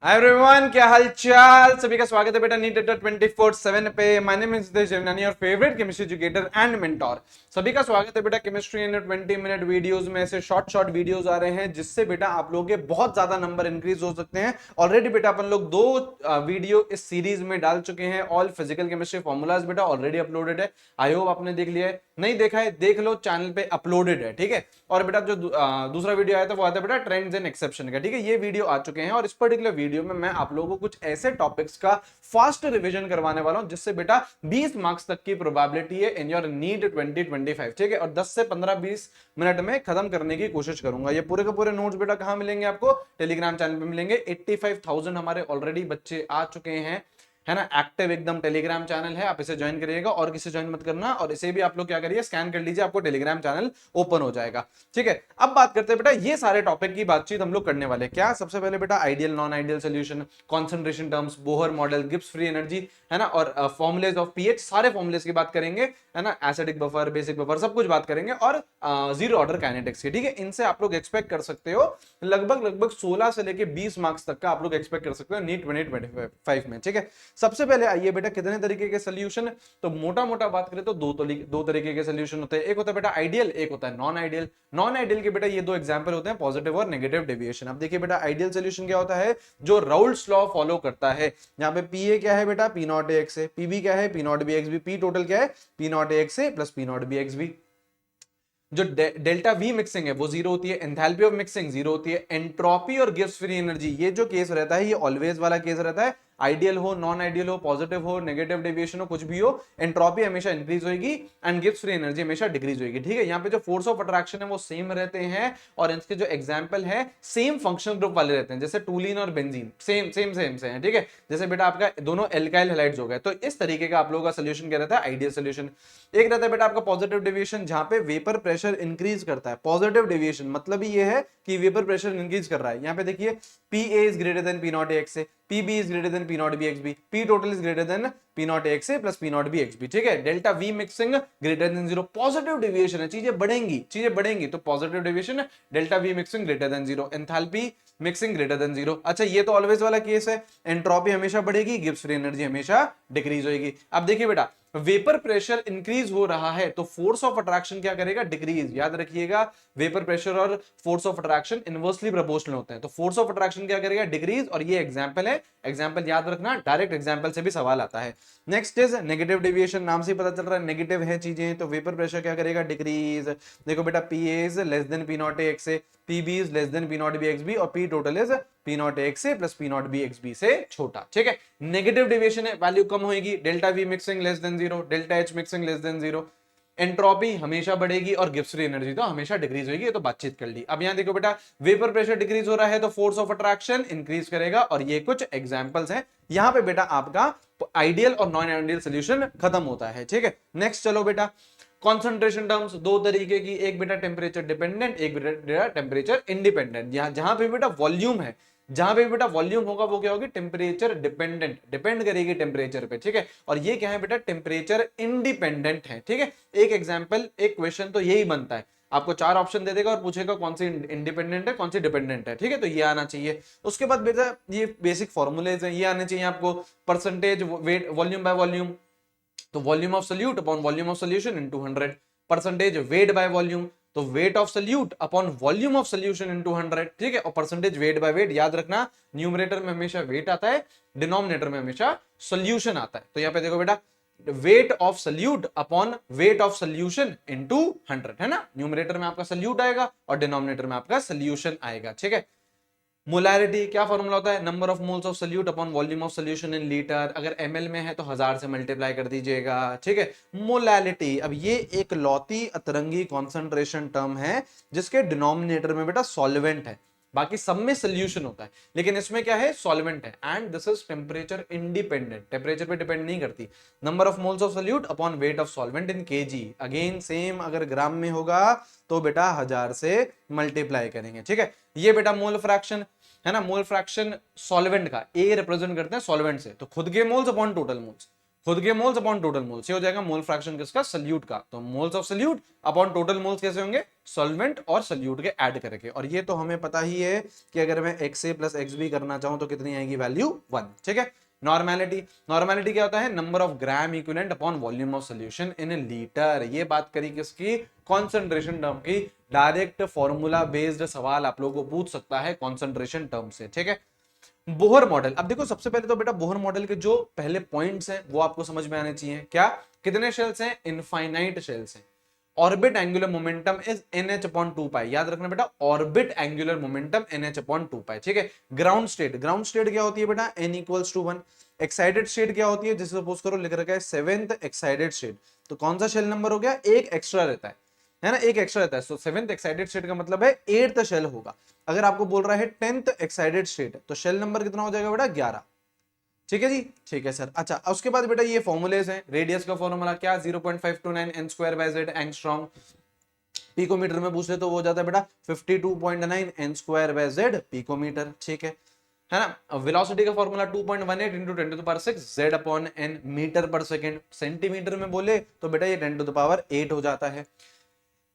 Hi everyone, क्या हाल चाल। सभी का स्वागत है बेटा नीट अड्डा 24/7 पे। My name is Nitesh Devnani, your favourite chemistry educator and mentor. सभी का स्वागत है बेटा केमिस्ट्री इन 20 मिनट वीडियोस में। ऐसे शॉर्ट शॉर्ट वीडियोस आ रहे हैं जिससे बेटा आप लोगों के बहुत ज्यादा नंबर इंक्रीज हो सकते हैं। ऑलरेडी बेटा अपन लोग दो वीडियो इस सीरीज में डाल चुके हैं। ऑल फिजिकल केमिस्ट्री फॉर्मूलाज बेटा ऑलरेडी अपलोडेड है। आई होप आपने देख लिया है, नहीं देखा है देख लो, चैनल पे अपलोडेड है। ठीक है। और बेटा जो दूसरा वीडियो आया था वो आता है बेटा ट्रेंड्स एंड एक्सेप्शन का। ठीक है, ये वीडियो आ चुके हैं और इस पर्टिकुलर वीडियो में मैं आप लोगों को कुछ ऐसे टॉपिक्स का फास्ट रिवीजन करवाने वाला हूं जिससे बेटा 20 मार्क्स तक की प्रोबेबिलिटी है इन योर नीट 2025। ठीक है, और 10 से 15-20 मिनट में खत्म करने की कोशिश करूंगा। ये पूरे के पूरे नोट्स बेटा कहां मिलेंगे आपको? टेलीग्राम चैनल पे मिलेंगे। 85,000 हमारे ऑलरेडी बच्चे आ चुके हैं, है ना। एक्टिव एकदम टेलीग्राम चैनल है, आप इसे ज्वाइन करिएगा और किसे ज्वाइन मत करना। और इसे भी आप लोग क्या करिए, स्कैन कर लीजिए, आपको टेलीग्राम चैनल ओपन हो जाएगा। ठीक है, अब बात करते हैं बेटा ये सारे टॉपिक की बातचीत हम लोग करने वाले हैं। क्या सबसे पहले बेटा ideal non ideal solution, concentration terms, Bohr model, Gibbs free energy, है ना, और फॉर्मुलेज ऑफ पीएच, सारे फॉर्मुलेज की बात करेंगे, है ना। एसिडिक बफर, बेसिक बफर, सब कुछ बात करेंगे। और जीरो ऑर्डर काइनेटिक्स की। ठीक है, इनसे आप लोग एक्सपेक्ट कर सकते हो लगभग 16 से लेके 20 मार्क्स तक का आप लोग एक्सपेक्ट कर सकते हो नीट 2025 में। ठीक है, सबसे पहले आइए बेटा कितने तरीके के सोल्यूशन। तो मोटा मोटा बात करें तो दो तरीके के सोल्यूशन होते हैं। एक होता है बेटा आइडियल, एक होता है नॉन आइडियल। नॉन आइडियल के बेटा ये दो एग्जांपल होते हैं, पॉजिटिव और नेगेटिव डेविएशन। अब देखिए बेटा आइडियल सोल्यूशन क्या होता है, जो राउल्ट्स लॉ फॉलो करता है। यहाँ पे पीए क्या है बेटा, P naught A X A, PB क्या है, P naught B X B, P total क्या है, P naught A X A plus P naught B X B. जो डेल्टा वी मिक्सिंग है वो जीरो होती है, एंथैल्पी ऑफ मिक्सिंग जीरो होती है, एंट्रोपी और गिब्स फ्री एनर्जी, ये जो केस रहता है ये ऑलवेज वाला केस रहता है। आइडियल हो, नॉन आइडियल हो, पॉजिटिव हो, नेगेटिव डेविएशन हो, कुछ भी हो, एंट्रोपी हमेशा इंक्रीज होगी एंड गिब्स फ्री एनर्जी हमेशा डिक्रीज होगी। ठीक है, यहाँ पे जो फोर्स ऑफ अट्रैक्शन है वो सेम रहते हैं और इसके जो एग्जांपल है सेम फंक्शनल ग्रुप वाले रहते हैं, जैसे टूलिन और बेंजीन सेम सेम सेम से हैं। ठीक है, जैसे बेटा आपका दोनों एल्काइल हैलाइड्स हो गए। तो इस तरीके का आप लोगों का सोल्यूशन क्या रहता है, आइडियल सोल्यूशन। एक रहता है बेटा आपका पॉजिटिव डेविएशन, जहां पे वेपर प्रेशर इंक्रीज करता है। पॉजिटिव डेविएशन मतलब ही ये है कि वेपर प्रेशर इंक्रीज कर रहा है। यहाँ पे देखिए P A is greater than P naught A X A, P B is greater than P naught B X B, P total is greater than P naught A X A plus P naught B X B. ठीक है, delta V mixing greater than zero, positive deviation है, चीजें बढ़ेंगी तो positive deviation, delta V mixing greater than zero, enthalpy mixing greater than zero. अच्छा, ये तो always वाला केस है। एंट्रोपी हमेशा बढ़ेगी, गिब्स फ्री एनर्जी हमेशा डिक्रीज होगी। अब देखिए बेटा वेपर प्रेशर इंक्रीज हो रहा है तो फोर्स ऑफ अट्रैक्शन क्या करेगा, डिक्रीज। याद रखिएगा वेपर प्रेशर और force of attraction inversely proportional होते हैं, तो फोर्स ऑफ अट्रैक्शन क्या करेगा, डिक्रीज। और ये एग्जांपल है, एग्जांपल याद रखना, डायरेक्ट एग्जांपल से भी सवाल आता है। नेक्स्ट इज नेगेटिव डेविएशन, नाम से ही पता चल रहा है नेगेटिव है चीजें, तो वेपर प्रेशर क्या करेगा, डिक्रीज। देखो बेटा P A is less than P naught A X A, P B is less than P naught B X B और P total is P naught A X A plus P naught B X B से छोटा। ठीक है, negative deviation है, value कम होगी, delta V mixing less than zero, delta H mixing less than zero, entropy हमेशा बढ़ेगी और गिब्स फ्री एनर्जी तो हमेशा डिक्रीज होगी। ये तो बातचीत कर ली। अब यहां देखो बेटा वेपर प्रेशर डिक्रीज हो रहा है तो फोर्स ऑफ अट्रैक्शन इंक्रीज करेगा और ये कुछ एग्जांपल्स हैं। यहां पे बेटा आपका आइडियल और नॉन आइडियल सोल्यूशन खत्म होता है। ठीक है, नेक्स्ट चलो बेटा कॉन्सेंट्रेशन टर्म्स दो तरीके की, एक बेटा टेम्परेचर डिपेंडेंट, एक बेटा टेम्परेचर इंडिपेंडेंट। जहां पे बेटा वॉल्यूम है, जहां पे बेटा वॉल्यूम होगा वो क्या होगी, टेम्परेचर डिपेंडेंट, डिपेंड करेगी टेम्परेचर पे। ठीक है, और ये क्या है बेटा, टेम्परेचर इंडिपेंडेंट है। ठीक है, एक एग्जांपल, एक क्वेश्चन तो यही बनता है, आपको चार ऑप्शन दे देगा और पूछेगा कौन सी इंडिपेंडेंट है कौन सी डिपेंडेंट है। ठीक है, तो ये आना चाहिए। उसके बाद बेटा ये बेसिक फॉर्मूलेज हैं, ये आने चाहिए आपको। Percentage weight volume by volume, तो volume of solute upon volume of solution into 100। Percentage weight by volume, तो weight of solute upon volume of solution into 100। ठीक है, और परसेंटेज वेट बाय वेट, याद रखना न्यूमरेटर में हमेशा वेट आता है, डिनोमिनेटर में हमेशा सोल्यूशन आता है। तो यहां पे देखो बेटा wait of solute upon weight of solution into 100, है ना। न्यूमरेटर में आपका सोल्यूट आएगा और डिनोमिनेटर में आपका सोल्यूशन आएगा। ठीक है, मोलैरिटी क्या फॉर्मूला होता है, number of moles of solute upon volume of solution in litre. अगर एमएल में है तो 1000 से मल्टीप्लाई कर दीजिएगा। ठीक है, मोलैलिटी, अब ये एक लौती अतरंगी कॉन्सेंट्रेशन टर्म है जिसके डिनोमिनेटर में बेटा सॉल्वेंट है, बाकी सब में सोल्यूशन होता है, लेकिन इसमें क्या है, सॉल्वेंट है। And this is temperature independent, temperature पे डिपेंड नहीं करती। Number of moles of solute upon weight of solvent in KG, again same, अगर ग्राम में होगा तो बेटा 1000 से मल्टीप्लाई करेंगे। ठीक है, ये बेटा मोल फ्रैक्शन है ना, मोल फ्रैक्शन सॉल्वेंट का, ए रिप्रेजेंट करते हैं सॉल्वेंट से, तो खुद के मोल्स अपॉन टोटल मोल्स, खुद के मोल्स अपॉन टोटल मोल्स, ये हो जाएगा मोल फ्रैक्शन किसका, सल्यूट का। तो moles of solute upon total moles कैसे होंगे, सॉल्वेंट और सल्यूट के ऐड करके। और ये तो हमें पता ही है कि अगर मैं XA प्लस XB करना चाहूं तो कितनी आएगी वैल्यू 1। ठीक है। नॉर्मेलिटी, नॉर्मेलिटी क्या होता है, number of gram equivalent upon volume of solution in litre. ये बात करी किसकी, कॉन्सेंट्रेशन टर्म की। डायरेक्ट फॉर्मूला बेस्ड सवाल आप लोगों को पूछ सकता है कॉन्सेंट्रेशन टर्म से। ठीक है। बोहर मॉडल, अब देखो सबसे पहले तो बेटा बोहर मॉडल के जो पहले पॉइंट्स हैं वो आपको समझ में आने चाहिए। क्या, कितने शेल्स हैं, इनफाइनाइट शेल्स हैं। Orbit angular momentum is NH upon 2 पाई, याद रखना बेटा, orbit angular momentum NH upon 2 पाई। ठीक है। ग्राउंड स्टेट, ग्राउंड स्टेट क्या होती है बेटा, N equals to 1। Excited state क्या होती है, जैसे सपोज करो लिख रखा है 7th एक्साइटेड स्टेट, तो कौन सा शेल नंबर हो गया, एक एक्स्ट्रा रहता है ना, एक एक्स्ट्रा रहता है। सो 7th एक्साइटेड स्टेट का मतलब है 8th शेल होगा। अगर आपको बोल रहा है 10th एक्साइटेड स्टेट, तो शेल नंबर कितना हो जाएगा बेटा, 11। ठीक है जी, ठीक है सर। अच्छा, उसके बाद बेटा ये फॉर्मूलेस हैं। रेडियस का फॉर्मूला क्या, 0.529 n square by z angstrom. Picometre में पूछ ले तो वो हो जाता है बेटा 52.9 n square by z picometre. ठीक है ना। वेलोसिटी का formula 2.18 into 10 to the power 6 z upon n metre per second. Centimetre में बोले तो बेटा ये 10 टू द पावर 8 हो जाता है।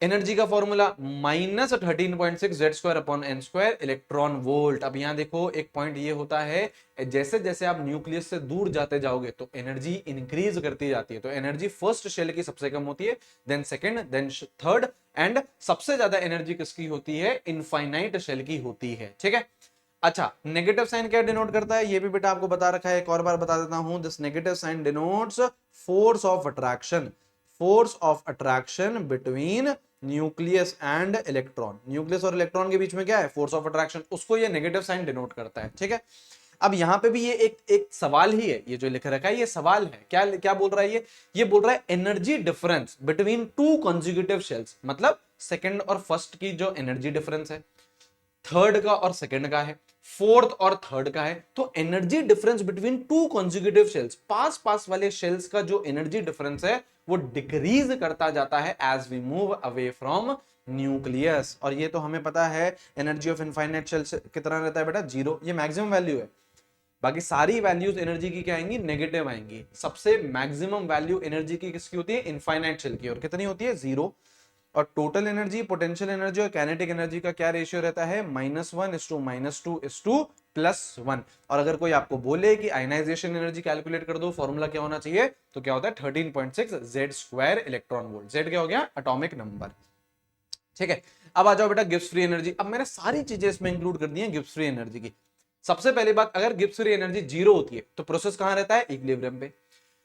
एनर्जी का formula -13.6 Z square upon N square electron volt. अब यहां देखो एक पॉइंट ये होता है, जैसे जैसे आप न्यूक्लियस से दूर जाते जाओगे तो एनर्जी इंक्रीज करती जाती है। तो एनर्जी फर्स्ट शेल की सबसे कम होती है, then second, then third, and सबसे ज्यादा एनर्जी किसकी होती है, इनफाइनाइट शेल की होती है। ठीक है। अच्छा, नेगेटिव साइन क्या डिनोट करता है, ये भी बेटा आपको बता रखा है, एक और बार बता देता हूं। This negative sign denotes force of attraction, force of attraction between nucleus and electron. Nucleus और इलेक्ट्रॉन के बीच में क्या है, फोर्स ऑफ अट्रैक्शन, उसको ये नेगेटिव साइन डिनोट करता है। ठीक है। अब यहां पे भी ये एक सवाल ही है, ये जो लिख रखा है ये सवाल है। क्या क्या बोल रहा है ये बोल रहा है energy difference between two consecutive shells, मतलब सेकंड और फर्स्ट की जो एनर्जी डिफरेंस है, थर्ड का और सेकंड का है, फोर्थ और थर्ड का है। तो energy difference between two consecutive shells, पास पास वाले शेल्स का जो एनर्जी डिफरेंस है वो डिक्रीज करता जाता है as we move away from nucleus. और ये तो हमें पता है एनर्जी ऑफ इनफाइनाइट शेल्स कितना रहता है बेटा, 0। ये मैक्सिमम वैल्यू है। बाकी सारी वैल्यूज एनर्जी की क्या आएंगी, नेगेटिव आएंगी। सबसे मैक्सिमम वैल्यू एनर्जी की किसकी होती है, इनफाइनाइट शेल की, और कितनी होती है, 0। और टोटल एनर्जी, पोटेंशियल एनर्जी और काइनेटिक एनर्जी का क्या रेशियो रहता है, -1:-2:1। और अगर कोई आपको बोले कि आयनाइजेशन एनर्जी कैलकुलेट कर दो, फॉर्मूला क्या होना चाहिए, तो क्या होता है 13.6 Z square electron volt. Z क्या हो गया, एटॉमिक नंबर। ठीक है। अब आ जाओ बेटा गिब्स फ्री एनर्जी। अब मैंने सारी चीजें इसमें इंक्लूड कर दी हैं गिब्स फ्री एनर्जी की। सबसे पहली बात, अगर गिब्स फ्री एनर्जी 0 होती है तो प्रोसेस कहां रहता है, इक्विलिब्रियम पे।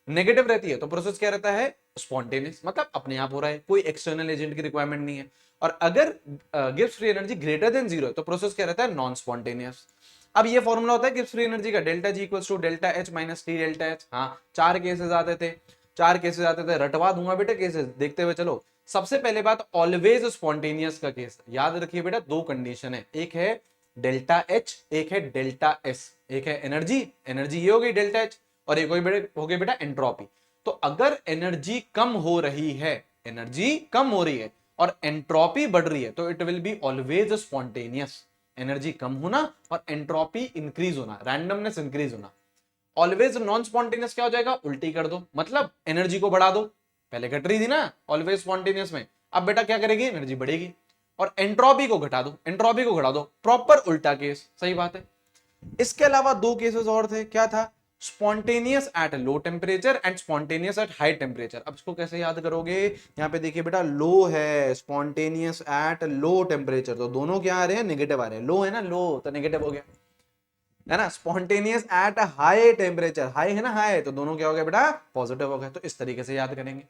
नेगेटिव रहती है तो प्रोसेस क्या रहता है, स्पॉन्टेनियस, मतलब अपने आप हो रहा है, कोई एक्सटर्नल एजेंट की रिक्वायरमेंट नहीं है। और अगर Gibbs free energy greater than 0 है तो प्रोसेस क्या रहता है, नॉन स्पॉन्टेनियस। अब ये फॉर्मूला होता है गिब्स फ्री एनर्जी का, delta G equals to delta H minus T delta H. हाँ, 4 केसेस आते थे, 4 केसेस आते थे, रटवा दूंगा बेटा केसेस, देखते हुए चलो। सबसे पहले बात, ऑलवेज स्पॉन्टेनियस का केस याद रखिए बेटा, 2 कंडीशन है, एक है डेल्टा एच, एक है डेल्टा एस। एक है एनर्जी, एनर्जी ये हो गई डेल्टा एच, और एक हो गई बेटा एंट्रोपी। तो अगर एनर्जी कम हो रही है, एनर्जी कम हो रही है और एंट्रोपी बढ़ रही है, तो it will be always spontaneous. Energy कम होना और एंट्रोपी इंक्रीज होना, रैंडमनेस इंक्रीज होना। ऑलवेज नॉन स्पॉन्टेनियस क्या हो जाएगा, उल्टी कर दो, मतलब एनर्जी को बढ़ा दो। पहले घट रही थी ना ऑलवेज स्पॉन्टेनियस में, अब बेटा क्या करेगी, एनर्जी बढ़ेगी। और एंट्रोपी को घटा दो, एंट्रोपी को घटा दो, प्रॉपर उल्टा केस। सही बात है। इसके अलावा 2 केसेस और थे, क्या था, spontaneous at low temperature and spontaneous at high temperature. अब इसको कैसे याद करोगे, यहां पे देखिए बेटा, लो है, स्पॉन्टेनियस एट लो टेम्परेचर, तो दोनों क्या आ रहे हैं, नेगेटिव आ रहे हैं। लो है ना, लो तो नेगेटिव हो गया, है ना। Spontaneous at high temperature, high है ना, हाई, तो दोनों क्या हो गया बेटा, पॉजिटिव हो गया। तो इस तरीके से याद करेंगे,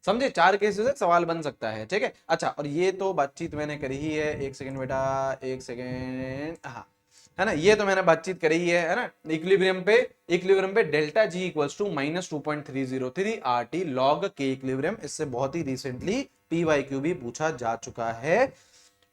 समझे। 4 केसेस से सवाल बन सकता है। ठीक है। अच्छा, और ये तो बातचीत मैंने करी ही है, एक सेकंड बेटा, एक सेकंड, हाँ, है ना, ये तो मैंने बातचीत करी ही है ना। इक्विलिब्रियम पे delta G equals to -2.303 RT log K equilibrium. इससे बहुत ही रिसेंटली PYQ भी पूछा जा चुका है,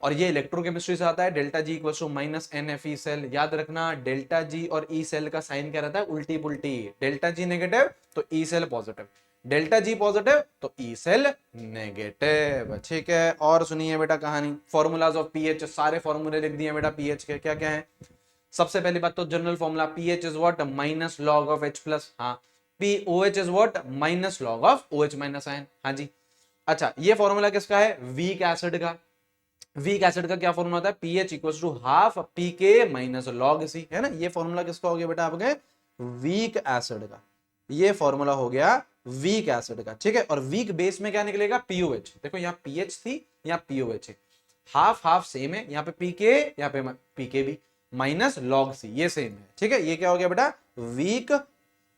और ये इलेक्ट्रोकेमिस्ट्री से आता है। Delta G equals to -NFE cell. याद रखना, डेल्टा जी और ई सेल का साइन क्या रहता है, उल्टी पुल्टी। डेल्टा जी नेगेटिव तो E cell positive, delta G positive तो ई सेल नेगेटिव। ठीक है। और सुनिए बेटा कहानी, फॉर्मूलाज ऑफ पीएच, सारे फॉर्मूले लिख दिए बेटा पीएच के, क्या क्या है। सबसे पहली बात तो general formula, pH is what, minus log of H plus. हाँ, POH is what, minus log of OH minus ion. हाँ जी। अच्छा, ये फॉर्मूला किसका है, वीक एसिड का। वीक एसिड का क्या फॉर्मूला होता है, pH equal to half pK minus log C, है ना। ये फॉर्मूला किसका हो गया बेटा आपके, वीक एसिड का। ये फॉर्मूला हो गया वीक एसिड का, ठीक है। और वीक बेस में क्या निकलेगा, पीओएच। देखो यहाँ पीएच थी, यहाँ पीओएच है, हाफ हाफ सेम है, यहाँ पे पीके, यहाँ पे पीके भी, माइनस लॉग सी, ये सेम है, ठीक है। ये क्या हो गया बेटा, वीक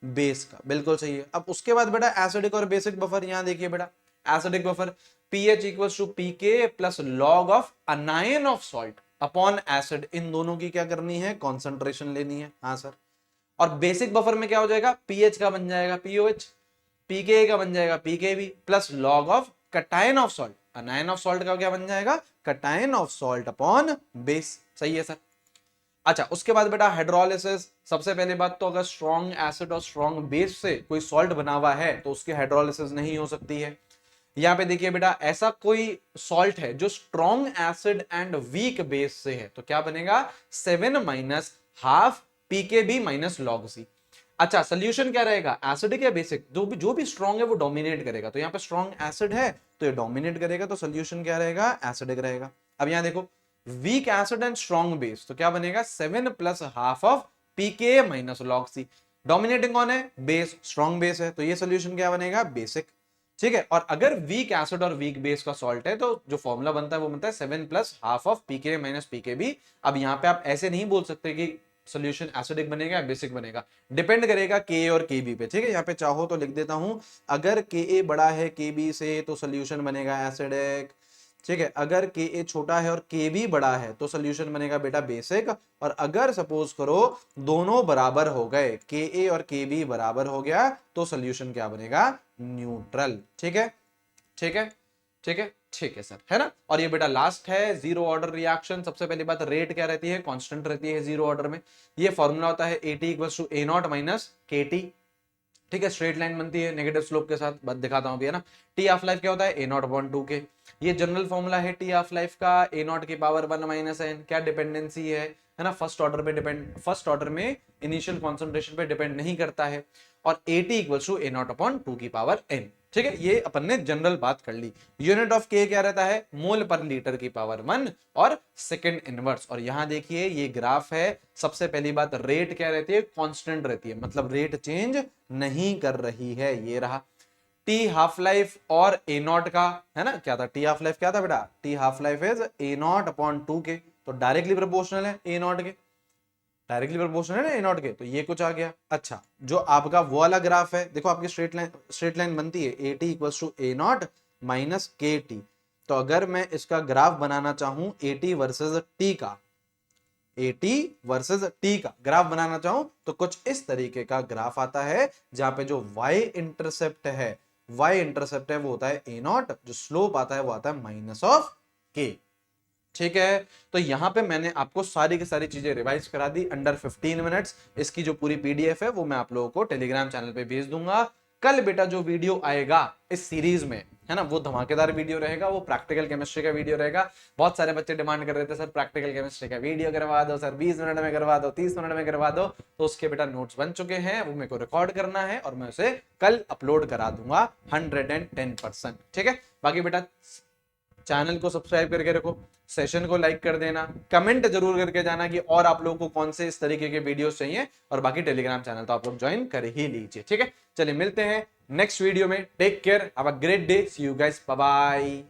बेस का, बिल्कुल सही है। अब उसके बाद बेटा एसिडिक और बेसिक बफर, यहां देखिए बेटा, acidic buffer pH equals to pK plus log of anion of salt upon acid. इन दोनों की क्या करनी है, कॉन्सेंट्रेशन लेनी है। हाँ सर। और बेसिक बफर में क्या हो जाएगा, pH का बन जाएगा POH, pK का बन जाएगा pKb plus log of cation of salt. अनायन of salt का क्या बन जाएगा, cation of salt upon base. सही है सर। अच्छा, उसके बाद बेटा हाइड्रोलिसिस। सबसे पहले बात तो अगर स्ट्रॉन्ग एसिड और स्ट्रॉन्ग बेस से कोई सॉल्ट बना हुआ है तो उसकी हाइड्रोलिसिस नहीं हो सकती है। यहाँ पे देखिए बेटा, ऐसा कोई सॉल्ट है जो strong acid and weak base से है तो क्या बनेगा, 7 minus half pKb minus log C. अच्छा, सोल्यूशन क्या रहेगा, एसिडिक या बेसिक, जो भी स्ट्रॉन्ग है वो डोमिनेट करेगा। तो यहाँ पे स्ट्रॉन्ग एसिड है तो ये डोमिनेट करेगा, तो सोल्यूशन क्या रहेगा, एसिडिक रहेगा। अब यहाँ देखो, weak acid and strong base, तो क्या बनेगा, 7 plus half of PK minus log C. Dominating कौन है, बेस, स्ट्रॉन्ग बेस है, तो ये सोल्यूशन क्या बनेगा, बेसिक, ठीक है। और अगर वीक एसिड और वीक बेस का सॉल्ट है तो जो फॉर्मूला बनता है वो बनता है 7 plus half of PK minus PKB. अब यहाँ पे आप ऐसे नहीं बोल सकते कि सोल्यूशन एसिडिक बनेगा या बेसिक बनेगा, डिपेंड करेगा के और के बी पे, ठीक है। यहाँ पे चाहो तो लिख देता हूं, अगर के ए बड़ा है के बी से तो सोल्यूशन बनेगा एसिडिक, ठीक है। अगर के ए छोटा है और के बी बड़ा है तो सोल्यूशन बनेगा बेटा बेसिक। और अगर सपोज करो दोनों बराबर हो गए, के ए और के बी बराबर हो गया, तो सोल्यूशन क्या बनेगा, न्यूट्रल। ठीक है, ठीक है, ठीक है, ठीक है सर, है ना। और ये बेटा लास्ट है, जीरो ऑर्डर रिएक्शन। सबसे पहली बात, रेट क्या रहती है, कांस्टेंट रहती है जीरो ऑर्डर में। ये फॉर्मूला होता है AT equals to A naught minus KT, ठीक है। स्ट्रेट लाइन बनती है नेगेटिव स्लोप के साथ, बात दिखाता हूं अभी, है ना। टी ऑफ लाइफ क्या होता है, A नॉट अपॉन 2K। ये जनरल फॉर्मूला है टी ऑफ लाइफ का, A नॉट की पावर 1 माइनस n। क्या डिपेंडेंसी है ना, फर्स्ट ऑर्डर पे डिपेंड, फर्स्ट ऑर्डर में इनिशियल कॉन्सेंट्रेशन पे डिपेंड नहीं करता है। और AT equals to A naught upon 2 की पावर n, ठीक है। ये अपन ने जनरल बात कर ली। यूनिट ऑफ के क्या रहता है, मोल पर लीटर की पावर 1 और सेकंड इनवर्स। और यहां देखिए ये ग्राफ है। सबसे पहली बात, रेट क्या रहती है, कांस्टेंट रहती है, मतलब रेट चेंज नहीं कर रही है। ये रहा टी हाफ लाइफ और ए नॉट का, है ना, क्या था, टी हाफ लाइफ क्या था बेटा, T half life is a not upon 2K, तो डायरेक्टली प्रोपोर्शनल है ए नॉट के, डायरेक्टली प्रोपोर्शनल है ना ए नॉट के, तो ये कुछ आ गया। अच्छा, जो आपका वो वाला ग्राफ है, देखो आपकी स्ट्रेट लाइन बनती है A T equals to A naught minus K T. तो अगर मैं इसका ग्राफ बनाना चाहूं ए टी वर्सेज टी का, ए टी वर्सेज टी का ग्राफ बनाना चाहूं तो कुछ इस तरीके का ग्राफ आता है, जहां पे जो y इंटरसेप्ट है, y इंटरसेप्ट है वो होता है ए नॉट, जो स्लोप आता है वो आता है माइनस ऑफ के, ठीक है। तो यहां पे मैंने आपको सारी की सारी चीजें रिवाइज करा दी अंडर 15 मिनट्स। इसकी जो पूरी पीडीएफ है वो मैं आप लोगों को टेलीग्राम चैनल पे भेज दूंगा। कल बेटा जो वीडियो आएगा इस सीरीज में, है ना, वो धमाकेदार वीडियो रहेगा, वो प्रैक्टिकल केमिस्ट्री का वीडियो रहेगा। बहुत सारे बच्चे डिमांड कर रहे थे, सर प्रैक्टिकल केमिस्ट्री का वीडियो करवा दो सर, 20 मिनट में करवा दो, 30 मिनट में करवा दो। तो उसके बेटा नोट्स बन चुके हैं, वो मेरे को रिकॉर्ड करना है और मैं उसे कल अपलोड करा दूंगा 110%, ठीक है। बाकी बेटा चैनल को सब्सक्राइब करके रखो, सेशन को लाइक कर देना, कमेंट जरूर करके जाना कि और आप लोगों को कौन से इस तरीके के वीडियोस चाहिए। और बाकी टेलीग्राम चैनल तो आप लोग ज्वाइन कर ही लीजिए, ठीक है। चलिए मिलते हैं नेक्स्ट वीडियो में, take care, have a great day, see you guys, bye bye.